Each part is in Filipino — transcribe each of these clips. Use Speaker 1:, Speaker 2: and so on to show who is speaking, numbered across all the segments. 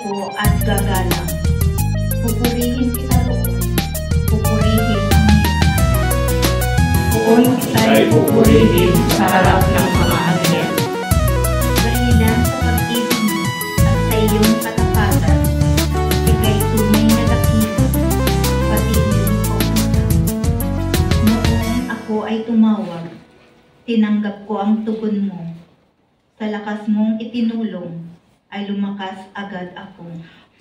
Speaker 1: ko at gagalang. Pupurihin kita roon, pupurihin ang iyong ngalan.
Speaker 2: Poon kita'y pupurihin sa harap ng mga anghel.
Speaker 1: Dahilan sa pag-ibig mo at sa iyong katapatan, ika'y tunay na dakila, pati iyong kautusan. Noon ako ay tumawag, tinanggap ko ang tugon mo. Sa lakas mong itinulong, ay lumakas agad ako.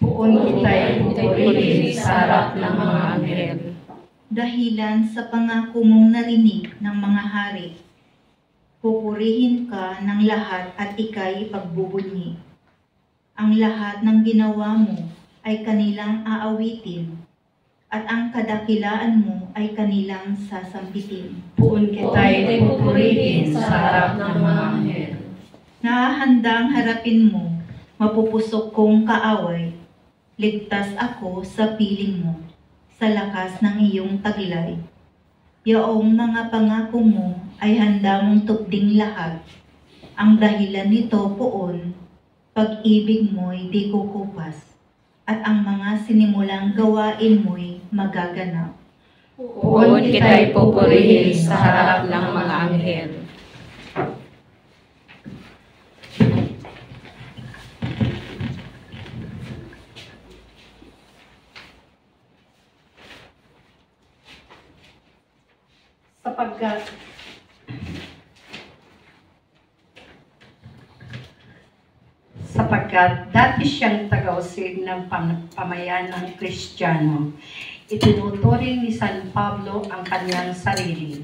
Speaker 2: Poon kita'y pupurihin sa harap ng mga anghel.
Speaker 1: Dahilan sa pangako mong narinig ng mga hari, pupurihin ka ng lahat at ika'y pagbubunyi. Ang lahat ng ginawa mo ay kanilang aawitin, at ang kadakilaan mo ay kanilang sasampitin.
Speaker 2: Poon kita'y pupurihin sa harap ng mga anghel.
Speaker 1: Nahahandang harapin mo, mapupusok kong kaaway. Ligtas ako sa piling mo, sa lakas ng iyong taglay. Yaong mga pangako mo ay handa mong tupding lahat. Ang dahilan nito poon, pag-ibig mo'y di kukupas, at ang mga sinimulang gawain mo'y magaganap.
Speaker 2: Poon kita'y pupurihin sa harap ng mga anghel.
Speaker 3: Sapagkat dati siyang tagausig ng pamayanang Kristiyano, itinuturing ni San Pablo ang kanyang sarili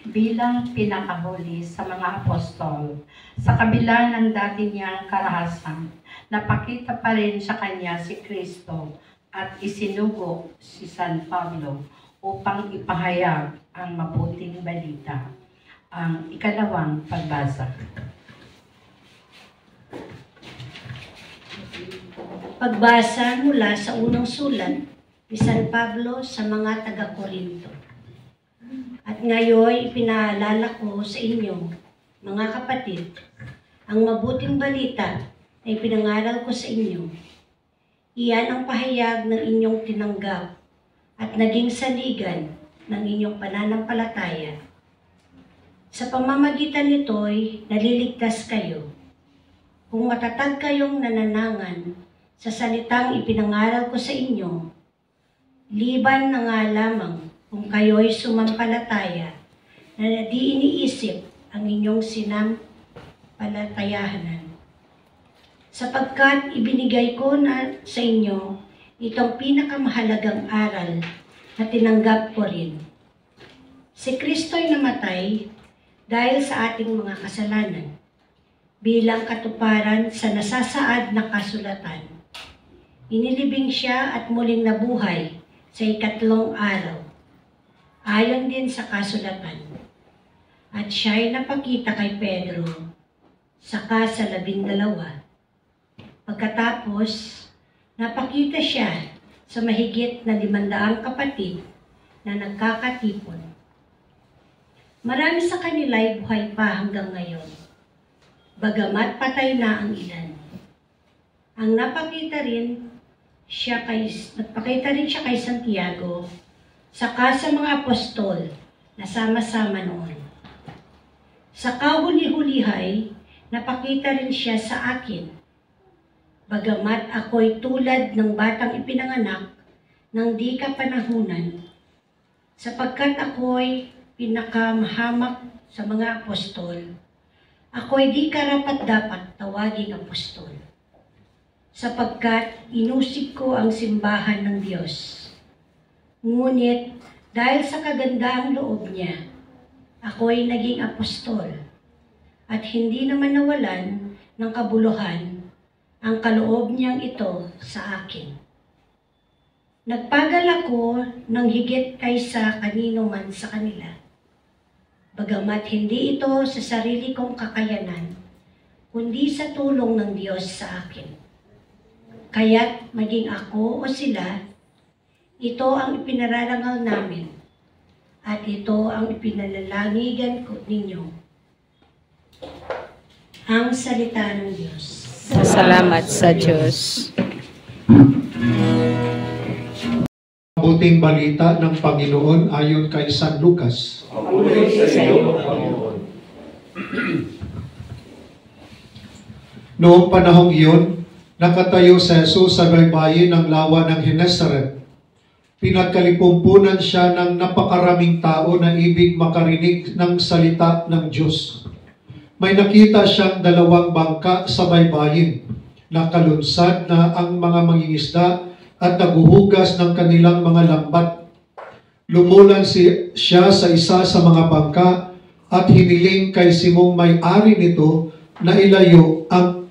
Speaker 3: bilang pinakahuli sa mga apostol. Sa kabila ng dati niyang karahasan, napakita pa rin sa kanya si Kristo at isinugo si San Pablo upang ipahayag ang mabuting balita. Ang ikalawang pagbasa.
Speaker 4: Pagbasa mula sa unang sulat ni San Pablo sa mga taga-Korinto. At ngayon ipinaalala ko sa inyo, mga kapatid, ang mabuting balita na ipinangaral ko sa inyo. Iyan ang pahayag ng inyong tinanggap at naging saligan ng inyong pananampalataya. Sa pamamagitan nito'y naliligtas kayo. Kung matatag kayong nananangan sa salitang ipinangaral ko sa inyo, liban na nga lamang kung kayo'y sumampalataya na di iniisip ang inyong sinampalatayahanan. Sapagkat ibinigay ko na sa inyo itong pinakamahalagang aral na tinanggap ko rin. Si Kristo'y namatay dahil sa ating mga kasalanan bilang katuparan sa nasasaad na kasulatan. Inilibing siya at muling nabuhay sa ikatlong araw, ayon din sa kasulatan. At siya'y napakita kay Pedro, saka sa 12. Pagkatapos, napakita siya sa mahigit na 500 kapatid na nagkakatipon. Marami sa kanila'y buhay pa hanggang ngayon, bagamat patay na ang ilan. Ang nagpakita rin siya kay Santiago, saka sa mga apostol na sama-sama noon. Sa kahuli-hulihay, napakita rin siya sa akin, bagamat ako'y tulad ng batang ipinanganak ng di kapanahunan, sapagkat ako'y pinakamahamak sa mga apostol, ako'y di karapat-dapat tawaging apostol, sapagkat inusig ko ang simbahan ng Diyos. Ngunit dahil sa kagandaang loob niya, ako'y naging apostol, at hindi naman nawalan ng kabuluhan ang kaloob niyang ito sa akin. Nagpagal ako ng higit kaysa kanino man sa kanila, bagamat hindi ito sa sarili kong kakayanan, kundi sa tulong ng Diyos sa akin. Kaya't maging ako o sila, ito ang ipinararangal namin, at ito ang ipinalalangin ko ninyo. Ang salita ng Diyos.
Speaker 2: Salamat sa Diyos.
Speaker 5: Mabuting balita ng Panginoon ayon kay San Lucas. Noong panahong iyon, nakatayo si Jesus sa baybayin ng lawa ng Genesaret. Pinagkalipumpunan siya ng napakaraming tao na ibig makarinig ng salita ng Diyos. May nakita siyang dalawang bangka sa baybayin. Nakalunsad na ang mga mangingisda at naguhugas ng kanilang mga lambat. Lumulan siya sa isa sa mga bangka at hiniling kay Simong may-ari nito na ilayo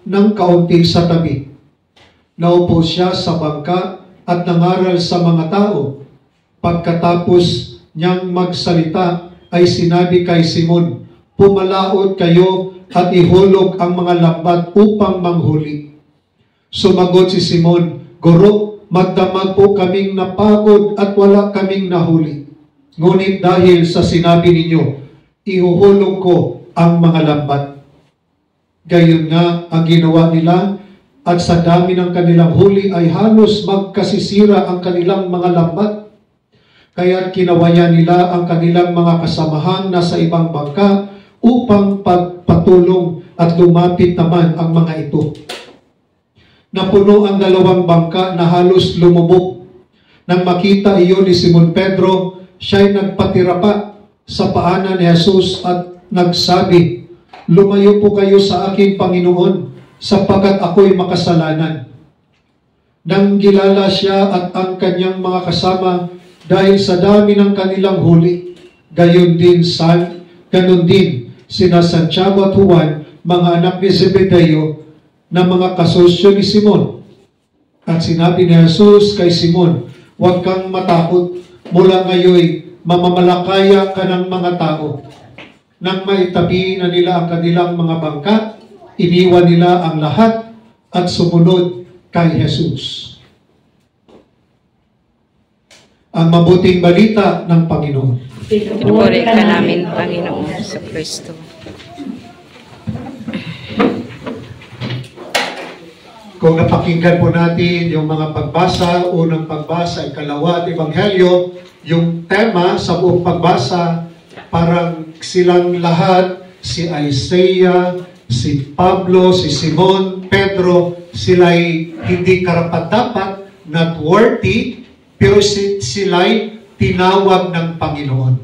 Speaker 5: ng kaunti sa tabi. Naupo siya sa bangka at nangaral sa mga tao. Pagkatapos niyang magsalita ay sinabi kay Simon, "Pumalaot kayo at ihulog ang mga lambat upang manghuli." Sumagot si Simon, "Guro, magdamag po kaming napagod at wala kaming nahuli. Ngunit dahil sa sinabi ninyo, ihuhulog ko ang mga lambat." Gayon nga ang ginawa nila, at sa dami ng kanilang huli ay halos magkasisira ang kanilang mga lambat. Kaya't kinawayan nila ang kanilang mga kasamahang nasa ibang bangka upang pagpatulong at lumapit naman ang mga ito. Napuno ang dalawang bangka na halos lumubog. Nang makita iyon ni Simon Pedro, siya'y nagpatira pa sa paanan ni Jesus at nagsabi, "Lumayo po kayo sa aking Panginoon, sapagkat ako'y makasalanan." Nang gilala siya at ang kanyang mga kasama dahil sa dami ng kanilang huli, gayon din sina Santiago at Juan, mga anak ni Zebedeo, na mga kasosyo ni Simon. At sinabi ni Jesus kay Simon, "Huwag kang matakot, mula ngayon mamamalakaya ka ng mga tao." Nang maitabi na nila ang kanilang mga bangka, iniwan nila ang lahat at sumunod kay Jesus. Ang mabuting balita ng Panginoon.
Speaker 2: Pinupuri ka namin, Panginoon sa Kristo.
Speaker 5: Kung napakinggan po natin yung mga pagbasa, unang pagbasa, ikalawa at Ebanghelyo, yung tema sa buong pagbasa, parang silang lahat, si Isaiah, si Pablo, si Simon, Pedro, sila'y hindi karapat-dapat, not worthy, pero sila'y tinawag ng Panginoon.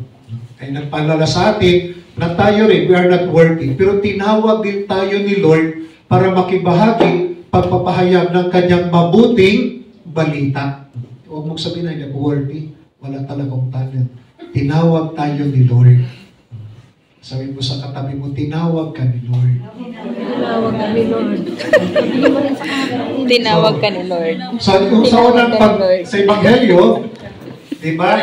Speaker 5: Ay nagpaalala sa atin na tayo rin, we are not worthy, pero tinawag din tayo ni Lord para makibahagi, pagpapahayag ng kanyang mabuting balita. Huwag mong sabihin na worthy, wala talagang talent. Tinawag tayo ni Lord. Sabi mo sa katabi mo, tinawag ka ni Lord.
Speaker 2: Tinawag ka ni Lord. Tinawag ka ni Lord.
Speaker 5: Sa unang sa Ebanghelyo, di ba?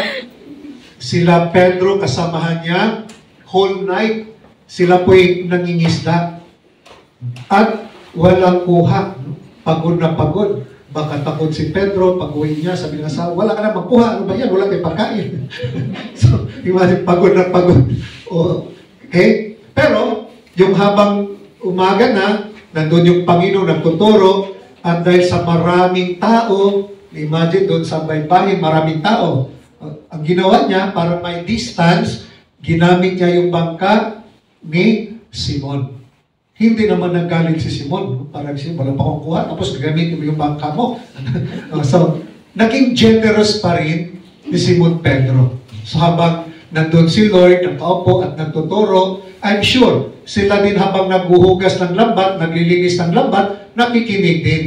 Speaker 5: Sila Pedro, kasamahan niya, whole night, sila po'y nangingisda. At walang kuha. Pagod na pagod. Baka takot si Pedro, pag-uwi niya, sabi ng asawa, "Wala ka na magkuha. Ano ba yan? Wala tayong pagkain." So, imagine, pagod na pagod. Okay? Pero, yung habang umaga na, nandun yung Panginoon nagtuturo, at dahil sa maraming tao, imagine doon sa baybayin, maraming tao. Ang ginawa niya, para may distance, ginamit niya yung bangka ni Simon. Hindi naman naggaling si Simon. Parang siya, wala pa akong kuha, tapos gagamitin mo yung bangka mo. So, naging generous pa rin ni Simon Pedro. So, habang nandun si Lord, nakaupo at nagtuturo, I'm sure, sila din habang naghuhugas ng lambat, naglilinis ng lambat, nakikinig din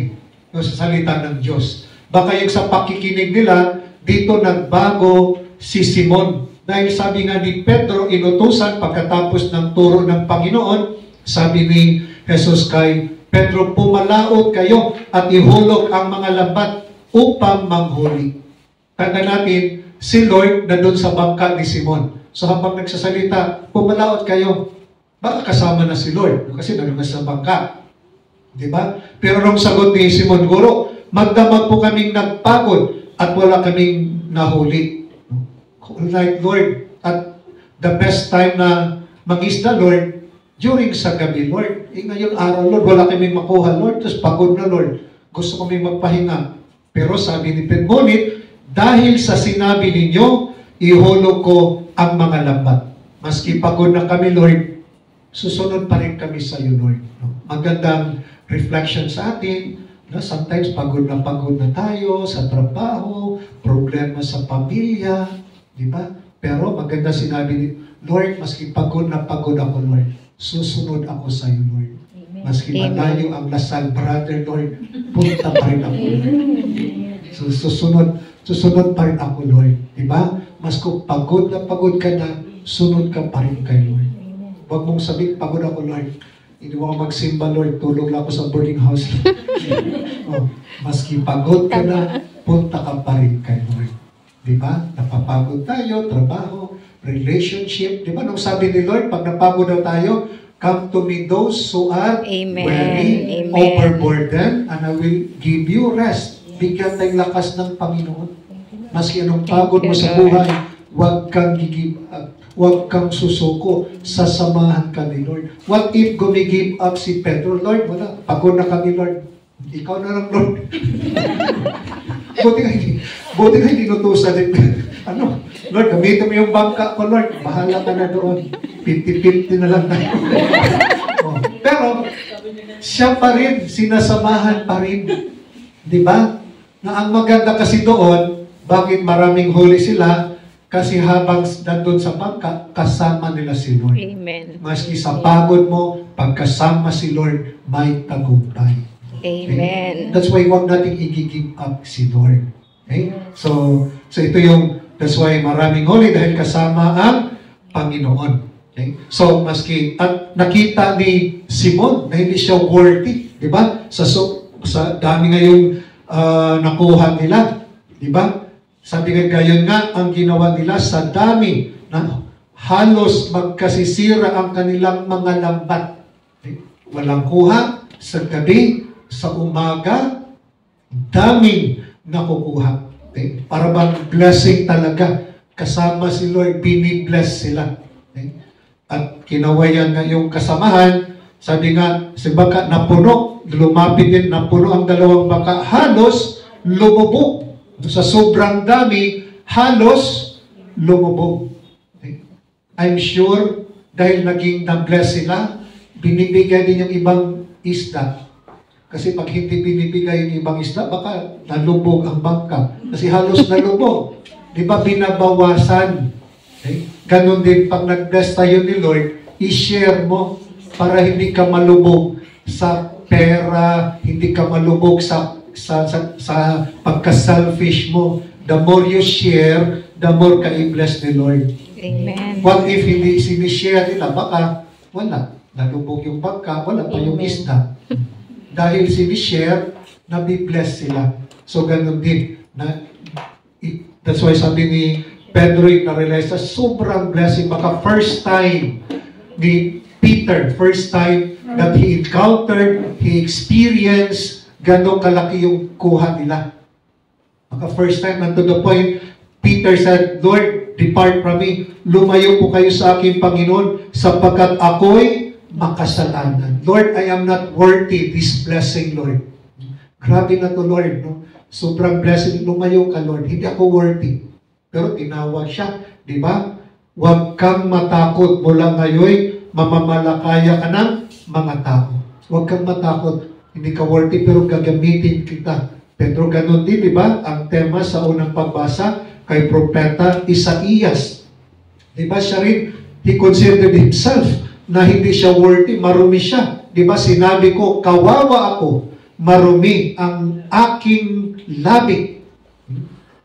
Speaker 5: sa salita ng Diyos. Baka yung sa pakikinig nila, dito nagbago si Simon. Dahil sabi nga ni Pedro, inutusan pagkatapos ng turo ng Panginoon, sabi ni Jesus kay Pedro, "Pumalaot kayo at ihulog ang mga lambat upang manghuli." Tanda natin, si Lord na doon sa bangka ni Simon. So habang nagsasalita, "Pumalaot kayo," baka kasama na si Lord kasi nandun sa bangka. Diba? Pero nung sagot ni Simon, "Guro, magdamag po kaming nagpagod at wala kaming nahuli." Like Lord, at the best time na mangisda, Lord, during sa gabi, Lord. Ngayon araw, Lord, wala kaming makuha, Lord. Tapos pagod na, Lord. Gusto kaming magpahinga. Pero sabi ni Pedro, ngunit dahil sa sinabi ninyo, ihulog ko ang mga lambat. Maski pagod na kami, Lord, susunod pa rin kami sa iyo, Lord. Magandang reflection sa atin. Sometimes pagod na tayo sa trabaho, problema sa pamilya, di ba? Pero maganda sinabi ni Lord, maski pagod na ako, Lord, susunod ako sa iyo, Lord. Maski malayo ang Lasal, brother, Lord, punta pa rin ako, Lord. So, susunod pa rin ako, Lord. Diba? Mas kung pagod na ka na, sunod ka pa rin kay Lord. Huwag mong sabihin, pagod ako, Lord. Hindi mo ako magsimba, Lord. Tulog lang ako sa boarding house. Maski pagod ka na, punta ka pa rin kay Lord. Diba? Napapagod tayo, trabaho, relationship. Diba? Nung sabi ni Lord, pag napagod daw tayo, come to me those who are weary, overburdened, and I will give you rest. Bigyan tayong lakas ng Panginoon. Maski anong pagod mo sa buhay, huwag kang give up. Huwag kang susuko. Sasamahan ka ni Lord. What if gumi-give up si Pedro? Lord, wala. Pagod na kami, Lord. Ikaw na lang, Lord. Buti nga hindi nutusan din. Lord, gamitin mo yung bangka ko, Lord. Bahala ka na doon. 50-50 na lang tayo. Pero, siya pa rin, sinasamahan pa rin. Diba? Na ang maganda kasi doon, bakit maraming huli sila? Kasi habang nandun sa bangka, kasama nila si Lord.
Speaker 2: Amen.
Speaker 5: Maski sa pagod mo, pagkasama si Lord, may tagumpay.
Speaker 2: Amen.
Speaker 5: Okay? That's why huwag natin i-give up si Lord. Okay? So ito yung, that's why maraming huli dahil kasama ang Panginoon. Okay? So, maski, at nakita ni Simon na hindi siya worthy, di ba? Sa dami ngayong nakuha nila, di ba? Sabi nga gayon nga, ang ginawa nila sa dami na halos magkasisira ang kanilang mga lambat. Okay? Walang kuha, sa gabi, sa umaga, daming nakukuha. Okay? Para bang blessing talaga. Kasama si Lord, binibless sila. Okay? At kinawayan nga yung kasamahan, sabi nga, si baka napuno, lumapit din, napuno ang dalawang baka, halos lumubog. Sa sobrang dami, halos lumubog. Okay? I'm sure, dahil naging na-bless sila, binibigay din yung ibang isda. Kasi pag hindi binibigay yung ibang isda, baka nalubog ang bangka. Kasi halos nalubog. Di ba binabawasan? Okay? Ganon din, pag nag-bless tayo ni Lord, i-share mo para hindi ka malubog sa pera, hindi ka malubog sa pagka-selfish mo. The more you share, the more ka i-bless ni Lord.
Speaker 2: Amen.
Speaker 5: What if hindi sinishare nila? Baka wala. Nalubog yung bangka, wala pa yung isda. Dahil sinishare, nabi-bless sila. So, ganun din. That's why sabi ni Pedro, na-realize na sobrang blessing. Baka first time ni Peter, first time that he encountered, he experienced gano'ng kalaki yung kuha nila. Baka first time, and to the point, Peter said, Lord, depart from me. Lumayo po kayo sa aking Panginoon, sapagkat ako'y makasalanan. Lord, I am not worthy this blessing, Lord. Grabe na to, Lord. No? Sobrang blessing. Lumayo ka, Lord. Hindi ako worthy. Pero tinawag siya. Di ba? Huwag kang matakot mula ngayon, mamamalakaya ka ng mga tao. Huwag kang matakot. Hindi ka worthy, pero gagamitin kita. Pedro, ganun din, di ba? Ang tema sa unang pagbasa kay Propeta Isaías. Di ba siya rin, he considered himself na hindi siya worthy, marumi siya. Di ba sinabi ko, kawawa ako, marumi ang aking labi.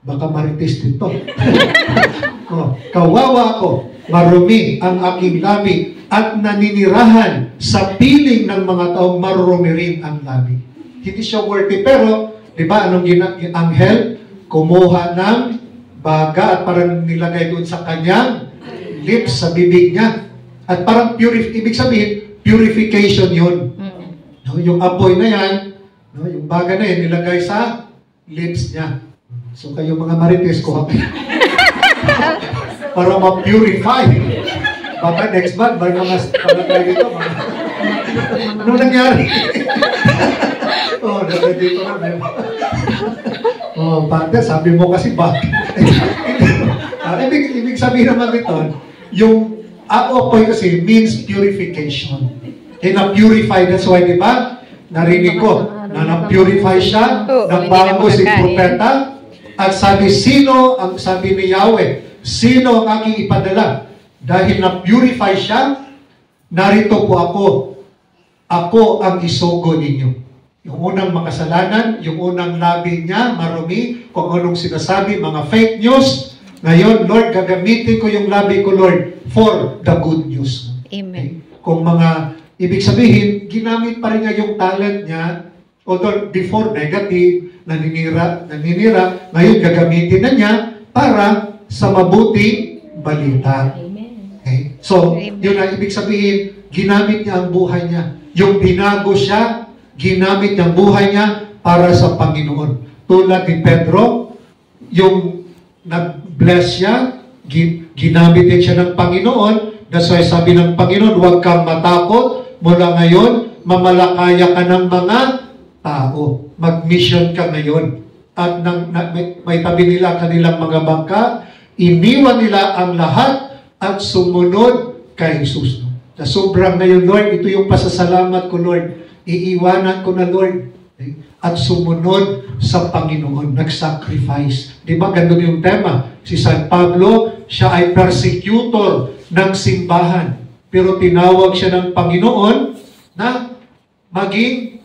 Speaker 5: Baka marites dito. Kawawa ako, marumi ang aking labi at naninirahan sa piling ng mga taong marumi rin ang labi. Hindi siya worthy, pero di ba anong anghel? Kumuha ng baga at parang nilagay doon sa kanyang lips, sa bibig niya. At parang ibig sabihin, purification yun. No, yung apoy na yan, no, yung baga na yan, nilagay sa lips niya. So kayo mga marites, kuha kayo. Para ma-purify. Baka next month, may mga tayo dito. Ano nangyari? Dito na. Father, sabi mo kasi bakit? Ibig sabihin naman dito, yung apoy kasi means purification. Na-purify, that's why, di ba? Narinig ko, na na-purify siya, nagbago si propeta, at sabi, sabi ni Yahweh, sino ang aking ipadala? Dahil na-purify siya, narito po ako. Ako ang isugo ninyo. Yung unang makasalanan, yung unang labi niya, marumi, kung anong sinasabi, mga fake news. Ngayon, Lord, gagamitin ko yung labi ko, Lord, for the good news.
Speaker 2: Amen.
Speaker 5: Okay? Kung ibig sabihin, ginamit pa rin niya yung talent niya, although before negative, naninira, ngayon gagamitin na niya para sa mabuting balita. Okay? So, yun ang ibig sabihin, ginamit niya ang buhay niya. Yung binago siya, ginamit niya ang buhay niya para sa Panginoon. Tulad ni Pedro, yung nag-bless siya, ginamit din siya ng Panginoon. That's why sabi ng Panginoon, huwag kang matakot. Mula ngayon, mamalakaya ka ng mga tao. Mag-mission ka ngayon. At may tabi nila kanilang mga bangka, iniwan nila ang lahat at sumunod kay Jesus. Na sobrang ngayon, Lord, ito yung pasasalamat ko, Lord. Iiwanan ko na, Lord. Okay? At sumunod sa Panginoon. Nag-sacrifice. Di ba? Ganun yung tema. Si San Pablo, siya ay persecutor ng simbahan. Pero tinawag siya ng Panginoon na maging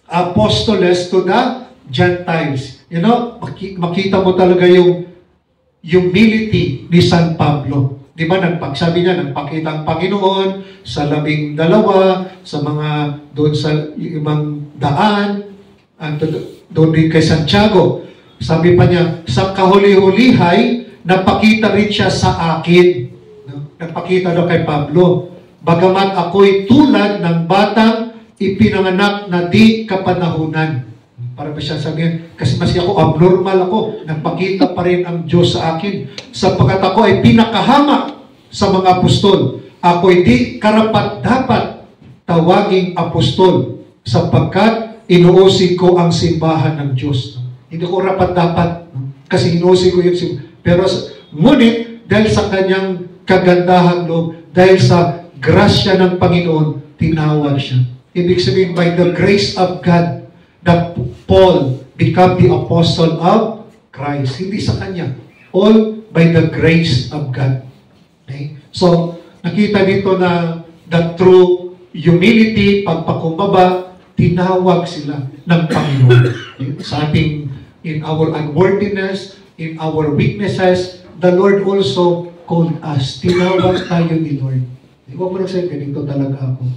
Speaker 5: apostoles to the Gentiles. You know, makita mo talaga yung humility ni San Pablo. Di ba, sabi niya, nagpakita ang Panginoon sa 12, sa mga doon sa ibang daan, doon din kay Santiago. Sabi pa niya, sa kahuli-hulihay, napakita rin siya sa akin. Nagpakita daw kay Pablo. Bagamat ako'y tulad ng batang ipinanganak na di kapanahunan. Para ba siya sabihin, kasi mas ako abnormal ako, nagpakita pa rin ang Diyos sa akin. Sapagkat ako ay pinakahamak sa mga apostol. Ako'y di karapat-dapat tawaging apostol sapagkat inuusig ko ang simbahan ng Diyos. Hindi ko rapat-dapat kasi inuusig ko yung simbahan. Pero ngunit, dahil sa kanyang kagandahang loob, dahil sa grasya ng Panginoon, tinawag siya. Ibig sabihin, by the grace of God, that Paul become the apostle of Christ. Hindi sa kanya. All by the grace of God. Okay? So, nakita dito na that through humility, pagpakumbaba, tinawag sila ng Panginoon. Okay? Sa ating, in our unworthiness, in our weaknesses, the Lord also called us. Tinawag tayo ni Lord. Huwag mo lang sa'yo, ganito talaga ako.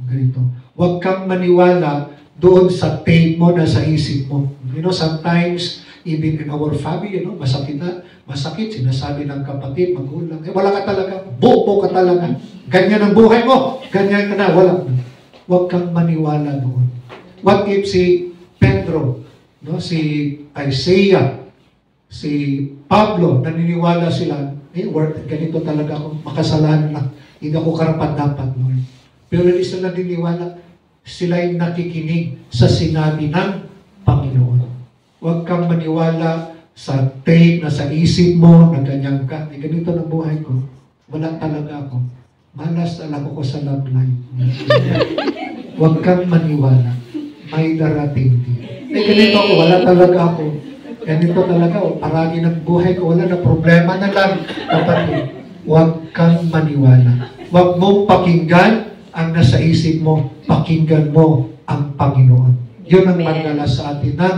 Speaker 5: Ganito. Huwag kang maniwala doon sa tape mo na sa isip mo. You know, sometimes, even in our family, you know, masakit, sinasabi ng kapatid, magulang, wala ka talaga, bobo ka talaga. Ganyan ang buhay mo, ganyan ka na, wala. Huwag kang maniwala doon. What if si Pedro, no, si Isaiah, si Pablo, naniniwala sila, ganito talaga ako, makasalanan lang. Hindi ako karapat-dapat, Lord. Pero hindi sila naniniwala, sila'y nakikinig sa sinabi ng Panginoon. Huwag kang maniwala sa tape na sa isip mo, na ganyan ka. Ganito na buhay ko. Wala talaga ako. Malas talaga ko sa love life. Huwag kang maniwala. May darating din. Ganito ako, wala talaga ako. Ganito talaga, paragi ng buhay ko, wala na problema na lang. Kapatid, huwag kang maniwala. Huwag mong pakinggan ang nasa isip mo, pakinggan mo ang Panginoon. Yun ang magdala sa atin ng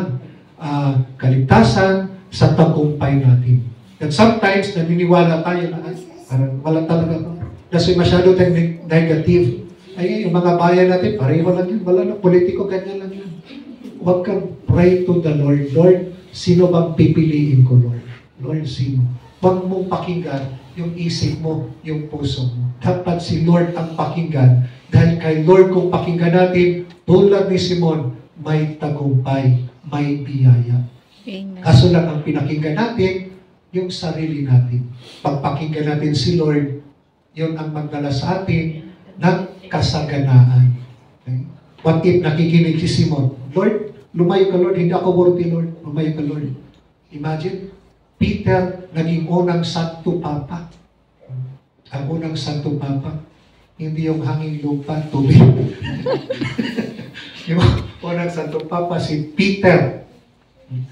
Speaker 5: kaligtasan sa tagumpay natin. And sometimes, naniniwala tayo na, parang wala talaga ako. Kasi masyado tayong negative. Ay, yung mga bayan natin, pareho lang yan. Wala na, politiko, ganyan lang yan. Huwag kang pray to the Lord. Lord, sino bang pipiliin ko, Lord? Lord, sino? Huwag mong pakinggan yung isip mo, yung puso mo. Dapat si Lord ang pakinggan. Dahil kay Lord kung pakinggan natin, tulad ni Simon, may tagumpay, may biyaya.
Speaker 2: Amen.
Speaker 5: Kaso lang ang pinakinggan natin, yung sarili natin. Pagpakinggan natin si Lord, yun ang magdala sa atin ng kasaganaan. Okay? What if nakikinig si Simon? Lord, lumayo ka Lord, hindi ako worthy Lord. Lumayo ka Lord. Imagine, Peter naging unang Santo Papa. Ang unang Santo Papa, hindi yung hanging lupa, tubig. Yung unang Santo Papa, si Peter.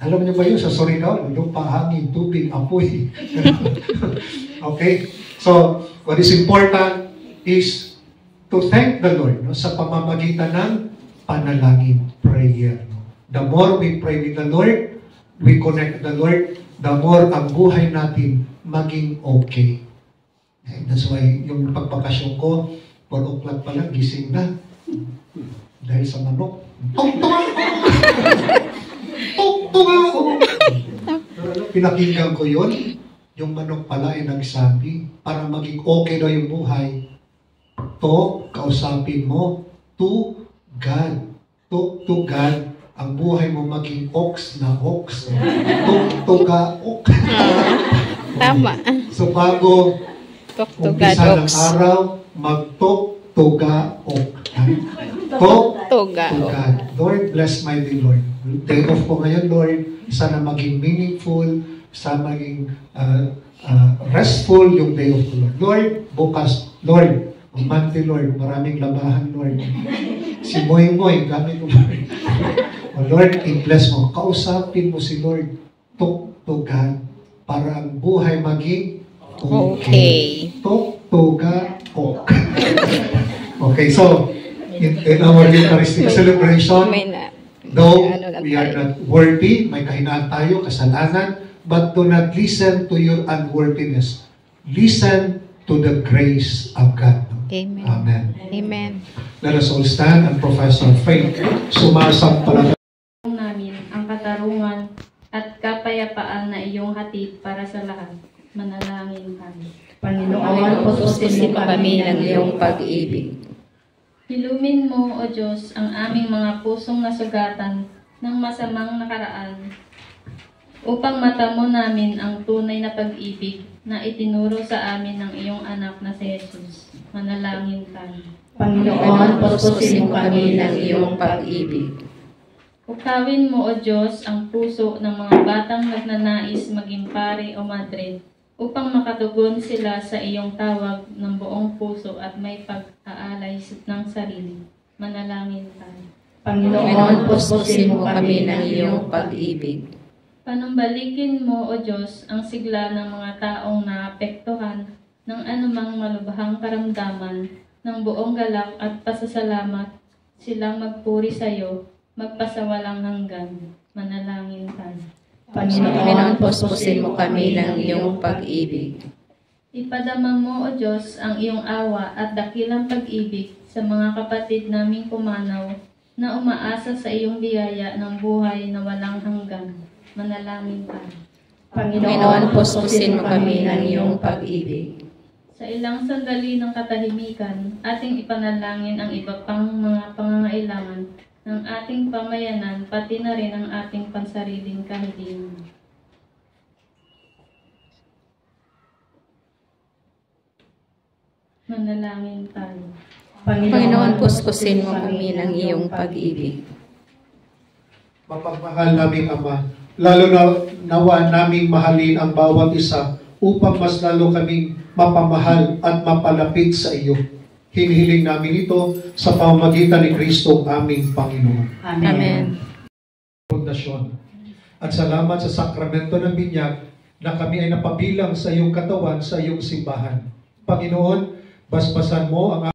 Speaker 5: Alam niyo ba yun sa Surigao? Lupa, hangin, tubig, apoy. Okay? So, what is important is to thank the Lord, no, sa pamamagitan ng panalangin, prayer. No? The more we pray with the Lord, we connect with the Lord, the more ang buhay natin maging okay. And that's why yung pagpakasyon ko, 4 o'clock pa lang, gising na. Dahil sa manok. Tok-tok ako! Pinakinggan ko yun. Yung manok pala ay nagsabi, para maging okay daw yung buhay, kausapin mo, to God. To God, ang buhay mo maging ox na ox. Tok-toga-ok.
Speaker 2: Tama.
Speaker 5: So bago umpisa ng
Speaker 2: Tok-toga-oks.
Speaker 5: araw, mag-tok-toga-ok. Tok-toga. Lord, bless my day, Lord. Day off ko ngayon, Lord. Sana maging meaningful, sana maging restful yung day off ko, Lord. Lord, bukas, Lord, Monday, Lord, maraming labahan, Lord. Si Moy-Moy, gamit mo, Lord. O Lord, i-bless mo. Kausapin mo si Lord. Tok-toga para ang buhay maging okay. Tok-toga-ok. Okay, so, in our Eucharistic celebration, though we are not worthy, may kahinaan tayo, kasalanan, but do not listen to your unworthiness. Listen to the grace of God.
Speaker 2: Amen.
Speaker 5: Amen.
Speaker 2: Amen.
Speaker 5: Let us all stand and profess our faith. Sumasampalataya
Speaker 6: namin ang katarungan at kapayapaan na iyong hatid para sa lahat. Manalangin kami.
Speaker 3: Panginoon, pupusin mo kami ng iyong pag-ibig.
Speaker 6: Hilumin mo, O Diyos, ang aming mga pusong nasugatan ng masamang nakaraan upang matamo namin ang tunay na pag-ibig na itinuro sa amin ng iyong anak na si Jesus. Manalangin tayo.
Speaker 3: Panginoon, pupusin mo kami ng iyong pag-ibig.
Speaker 6: Ukawin mo, O Diyos, ang puso ng mga batang nagnanais maging pare o madre upang makatugon sila sa iyong tawag ng buong puso at may pag-aalay ng sarili. Manalangin tayo.
Speaker 3: Panginoon, pupusin mo kami ng iyong pag-ibig.
Speaker 6: Panumbalikin mo, O Diyos, ang sigla ng mga taong naapektuhan ng anumang malubhang karamdaman ng buong galak at pasasalamat silang magpuri sa iyo, magpasawalang hanggan. Manalangin tayo.
Speaker 3: Panginoon, pupusin mo kami ng iyong pag-ibig.
Speaker 6: Ipadama mo, O Diyos, ang iyong awa at dakilang pag-ibig sa mga kapatid naming pumanaw na umaasa sa iyong biyaya ng buhay na walang hanggan. Manalangin tayo.
Speaker 3: Panginoon, pupusin mo kami ng iyong pag-ibig.
Speaker 6: Sa ilang sandali ng katahimikan, ating ipanalangin ang iba pang mga pangangailangan ng ating pamayanan, pati na rin ang ating pansariling kahilingan. Manalangin tayo.
Speaker 3: Panginoon, pupusin mo kami ng iyong pag-ibig.
Speaker 5: Mapagmahal naming Ama, lalo na nawa naming mahalin ang bawat isa upang mas lalo kaming mapamahal at mapalapit sa iyo. Hinihiling namin ito sa pamamagitan ni Kristo aming Panginoon.
Speaker 3: Amen.
Speaker 5: Pundasyon. At salamat sa sakramento ng binyag na kami ay napabilang sa iyong katawan, sa iyong simbahan. Panginoon, basbasan mo ang